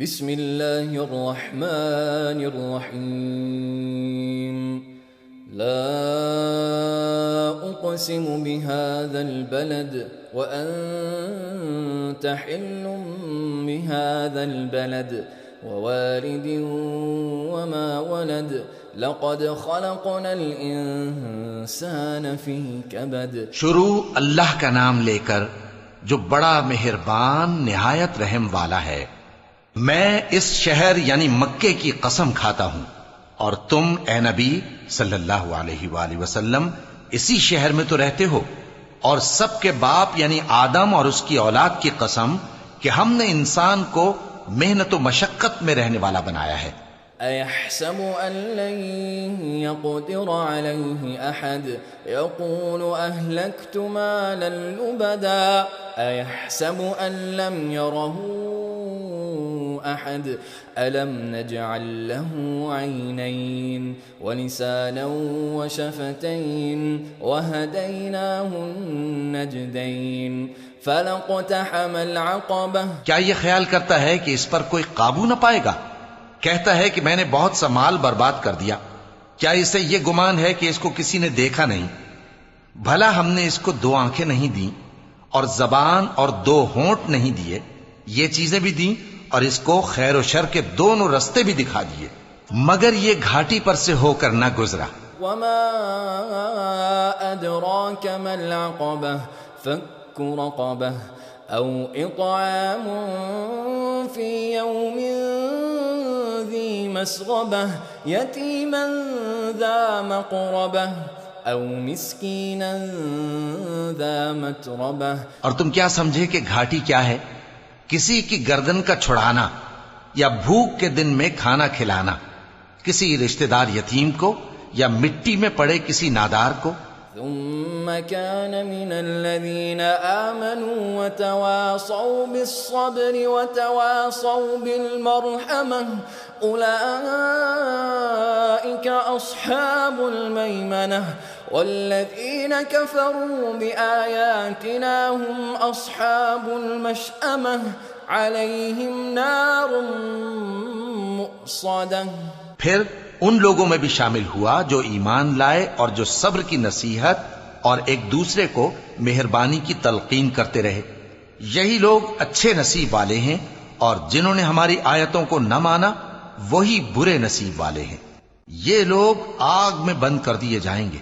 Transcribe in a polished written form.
بسم الله الرحمن الرحيم لا أقسم بهذا البلد وأنت حل بهذا البلد ووالد وما ولد لقد خلقنا الإنسان في كبد. شروع اللہ کا نام لے کر جو بڑا مہربان نہایت رحم والا ہے. میں اس شہر یعنی مکے کی قسم کھاتا ہوں اور تم اے نبی صلی اللہ علیہ وآلہ وسلم اسی شہر میں تو رہتے ہو، اور سب کے باپ یعنی آدم اور اس کی اولاد کی قسم کہ ہم نے انسان کو محنت و مشقت میں رہنے والا بنایا ہے. أيحسب أن لن يقدر عليه أحد يقول أهلكت مالا لبدا أيحسب أن لم يره أحد ألم نجعل له عينين ولسانا وشفتين وهديناه النجدين فلاقتحم العقبة. کیا یہ خیال کرتا ہے کہ اس پر کوئی قابو نہ پائے گا؟ کہتا ہے کہ میں نے بہت سا مال برباد کر دیا. کیا اسے یہ گمان ہے کہ اس کو کسی نے دیکھا نہیں؟ بھلا ہم نے اس کو 2 آنکھیں نہیں دیں اور زبان اور 2 ہونٹ نہیں دیے؟ یہ چیزیں بھی دیں اور اس کو خیر و شر کے دونوں رستے بھی دکھا دیے، مگر یہ گھاٹی پر سے ہو کر نہ گزرا. وما أدراك ما العقبة فك رقبة أو إطعام في يوم ذي مسغبة يتيما ذا مقربة أو مسكينا ذا متربة. اور تم کیا سمجھے کہ گھاٹی کیا ہے؟ کسی کی گردن کا چھڑانا یا بھوک کے دن میں کھانا کھلانا، کسی رشتہ دار یتیم کو یا مٹی میں پڑے کسی نادار کو. ثم كان من الذين آمنوا وتواصوا بالصبر وتواصوا بالمرحمة أولئك أصحاب الميمنة والذين كفروا بآياتنا هم أصحاب المشأمة عليهم نار مؤصدة. پھر ان لوگوں میں بھی شامل ہوا جو ایمان لائے اور جو صبر کی نصیحت اور ایک دوسرے کو مہربانی کی تلقین کرتے رہے. یہی لوگ اچھے نصیب والے ہیں، اور جنہوں نے ہماری آیتوں کو نہ مانا وہی برے نصیب والے ہیں. یہ لوگ آگ میں بند کر دیے جائیں گے.